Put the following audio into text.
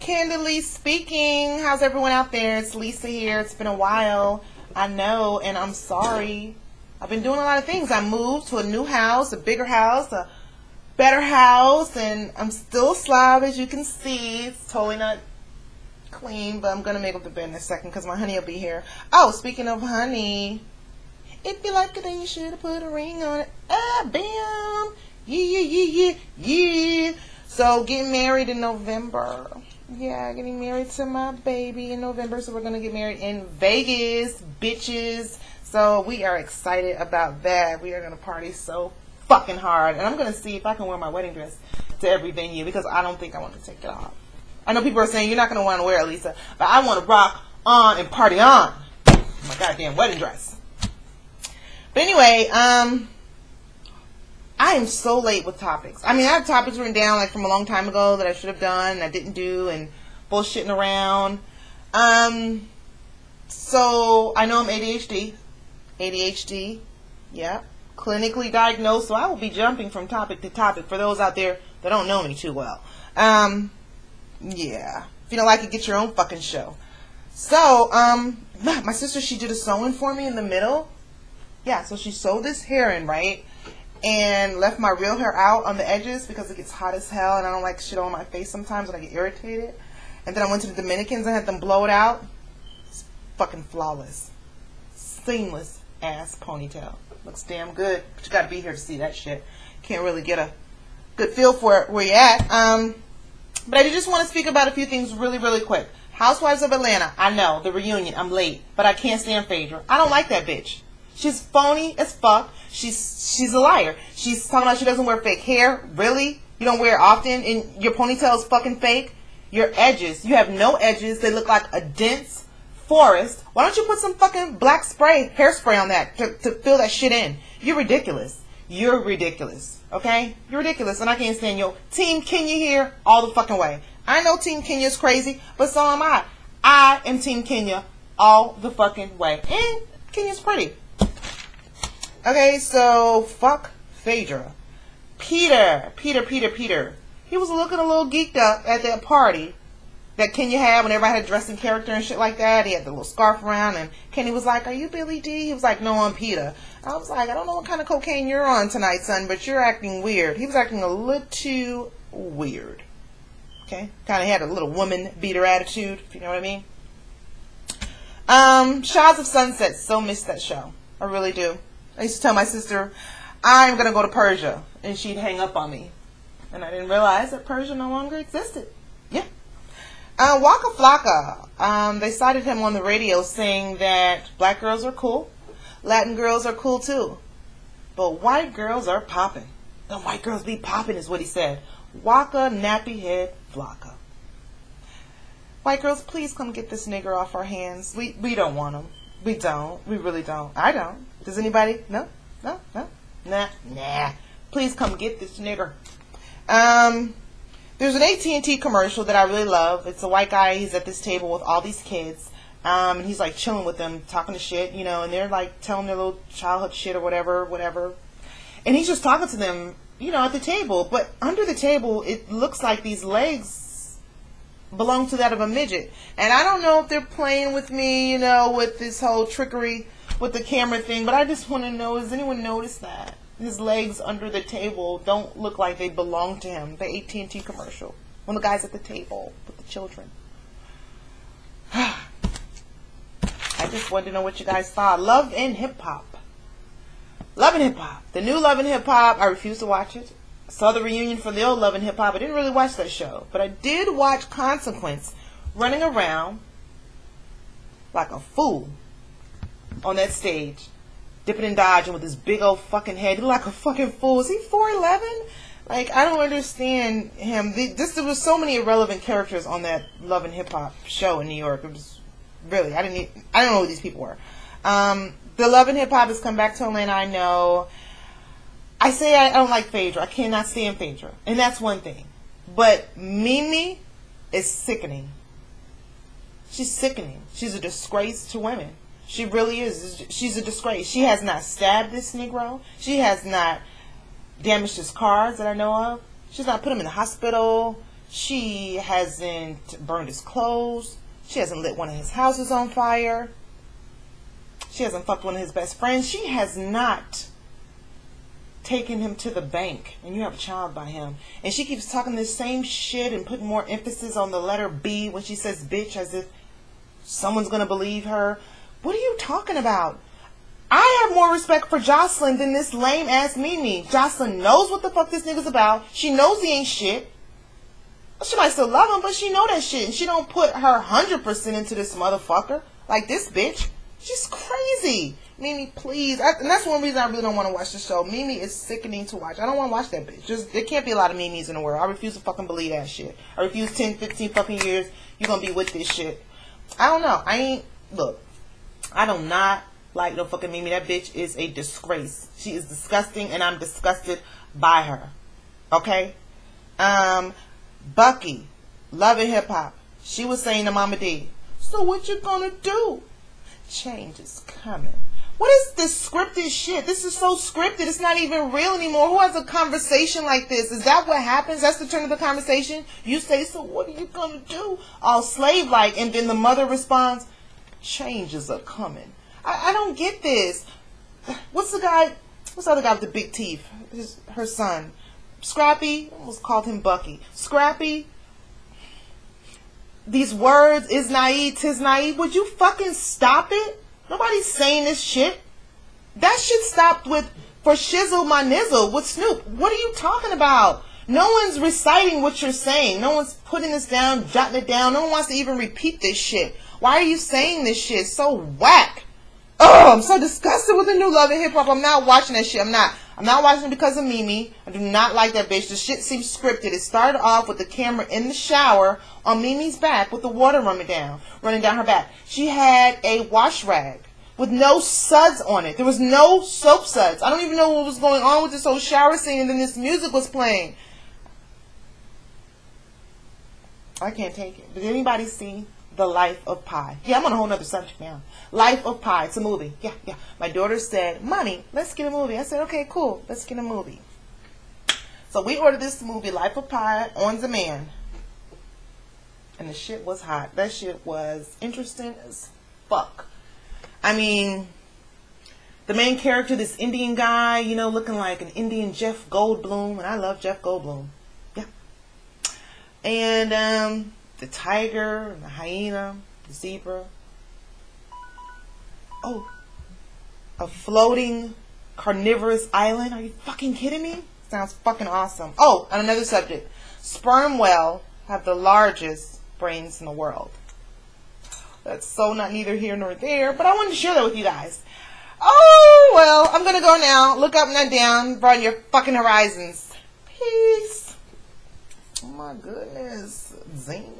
Kandidly speaking. How's everyone out there? It's Lisa here. It's been a while. I know, and I'm sorry. I've been doing a lot of things. I moved to a new house, a bigger house, a better house, and I'm still slob, as you can see. It's totally not clean, but I'm going to make up the bed in a second because my honey will be here. Oh, speaking of honey, if you like it, then you should have put a ring on it. Ah, bam. Yeah. So, getting married in November. Yeah, getting married to my baby in November. So, we're going to get married in Vegas, bitches. So, we are excited about that. We are going to party so fucking hard. And I'm going to see if I can wear my wedding dress to every venue because I don't think I want to take it off. I know people are saying, you're not going to want to wear it, Lisa. But I want to rock on and party on. My goddamn wedding dress. But anyway, I am so late with topics. I mean, I have topics written down like from a long time ago that I should have done and I didn't do and bullshitting around. So I know I'm ADHD. Yeah. Clinically diagnosed, so I will be jumping from topic to topic for those out there that don't know me too well. Yeah. If you don't like it, get your own fucking show. So, my sister, she did a sew-in for me in the middle. Yeah, so she sewed this hair in, right? And left my real hair out on the edges because it gets hot as hell and I don't like shit on my face sometimes when I get irritated. And then I went to the Dominicans and had them blow it out. It's fucking flawless. Seamless ass ponytail. Looks damn good. But you gotta be here to see that shit. Can't really get a good feel for it where you at. But I just want to speak about a few things really quick. Housewives of Atlanta. I know, the reunion. I'm late. But I can't stand Phaedra. I don't like that bitch. She's phony as fuck. She's a liar. She's talking about she doesn't wear fake hair. Really? You don't wear it often? And your ponytail is fucking fake? Your edges. You have no edges. They look like a dense forest. Why don't you put some fucking black hairspray on that to fill that shit in? You're ridiculous. You're ridiculous. Okay? You're ridiculous. And I can't stand you. Team Kenya here all the fucking way. I know Team Kenya's crazy, but so am I. I am Team Kenya all the fucking way. And Kenya's pretty. Okay, so fuck Phaedra. Peter. He was looking a little geeked up at that party that Kenya had when everybody had dressed in character and shit like that. He had the little scarf around and Kenny was like, "Are you Billy D?" He was like, "No, I'm Peter." I was like, "I don't know what kind of cocaine you're on tonight, son, but you're acting weird." He was acting a little too weird. Okay? Kind of had a little woman beater attitude, if you know what I mean. Shaws of Sunset. So miss that show. I really do. I used to tell my sister, I'm going to go to Persia. And she'd hang up on me. And I didn't realize that Persia no longer existed. Yeah. Waka Flocka. They cited him on the radio saying that black girls are cool. Latin girls are cool too. But white girls are popping. The white girls be popping is what he said. Waka Nappy Head Flocka. White girls, please come get this nigger off our hands. We don't want him. We don't. We really don't. I don't. Does anybody? No? Nah. Please come get this nigger. There's an AT&T commercial that I really love. It's a white guy. He's at this table with all these kids. And he's like chilling with them, talking to shit, you know, and they're like telling their little childhood shit or whatever. And he's just talking to them, you know, at the table. But under the table, it looks like these legs belong to that of a midget. And I don't know if they're playing with me, you know, with this whole trickery with the camera thing, but I just want to know, has anyone noticed that? His legs under the table don't look like they belong to him. The AT&T commercial. When the guy's at the table with the children. I just wanted to know what you guys thought. Love and Hip Hop. Love and Hip Hop. The new Love and Hip Hop, I refuse to watch it. I saw the reunion for the old Love and Hip Hop. I didn't really watch that show. But I did watch Consequence running around like a fool on that stage, dipping and dodging with his big old fucking head. He looked like a fucking fool. Is he 4'11"? Like, I don't understand him. There was so many irrelevant characters on that Love and Hip Hop show in New York. It was really, I don't know who these people were. The Love and Hip Hop has come back to Atlanta, I know. I say I don't like Phaedra. I cannot stand Phaedra. And that's one thing. But Mimi is sickening. She's sickening. She's a disgrace to women. She really is. She's a disgrace. She has not stabbed this Negro. She has not damaged his cars that I know of. She's not put him in the hospital. She hasn't burned his clothes. She hasn't lit one of his houses on fire. She hasn't fucked one of his best friends. She has not taken him to the bank, and you have a child by him. And she keeps talking this same shit and putting more emphasis on the letter B when she says bitch, as if someone's going to believe her. What are you talking about? I have more respect for Jocelyn than this lame ass Mimi. Jocelyn knows what the fuck this nigga's about. She knows he ain't shit. She might still love him, but she know that shit. And she don't put her 100% into this motherfucker. Like this bitch. She's crazy. Mimi, please. And that's one reason I really don't want to watch the show. Mimi is sickening to watch. I don't want to watch that bitch. There can't be a lot of Mimis in the world. I refuse to fucking believe that shit. I refuse 10, 15 fucking years you're going to be with this shit. I don't know. Look, I do not like no fucking Mimi. That bitch is a disgrace. She is disgusting, and I'm disgusted by her. Okay? Bucky, Love and Hip Hop. She was saying to Mama D, so what you gonna do? Change is coming. What is this scripted shit? This is so scripted. It's not even real anymore. Who has a conversation like this? Is that what happens? That's the turn of the conversation? You say, so what are you gonna do? All slave-like, and then the mother responds, changes are coming. I don't get this. What's the other guy with the big teeth? Her son. Scrappy? I almost called him Bucky. Scrappy? These words, is naive, tis naive. Would you fucking stop it? Nobody's saying this shit. That shit stopped with, for shizzle my nizzle with Snoop. What are you talking about? No one's reciting what you're saying. No one's putting this down, jotting it down. No one wants to even repeat this shit. Why are you saying this shit? It's so whack. Oh, I'm so disgusted with the new Love and Hip Hop. I'm not watching that shit. I'm not watching it because of Mimi. I do not like that bitch. The shit seems scripted. It started off with the camera in the shower on Mimi's back with the water running down her back. She had a wash rag with no suds on it. There was no soap suds. I don't even know what was going on with this whole shower scene, and then this music was playing. I can't take it. Did anybody see The Life of Pi? Yeah, I'm on a whole nother subject now. Life of Pi. It's a movie. Yeah. My daughter said, Mommy, let's get a movie. I said, okay, cool. Let's get a movie. So we ordered this movie, Life of Pi, on demand. And the shit was hot. That shit was interesting as fuck. I mean, the main character, this Indian guy, you know, looking like an Indian Jeff Goldblum. And I love Jeff Goldblum. Yeah. And the tiger, and the hyena, the zebra. Oh, a floating carnivorous island. Are you fucking kidding me? Sounds fucking awesome. Oh, on another subject. Sperm whale have the largest brains in the world. That's so not neither here nor there, but I wanted to share that with you guys. Oh, well, I'm going to go now. Look up, not down. Broaden your fucking horizons. Peace. Oh my goodness. Zing.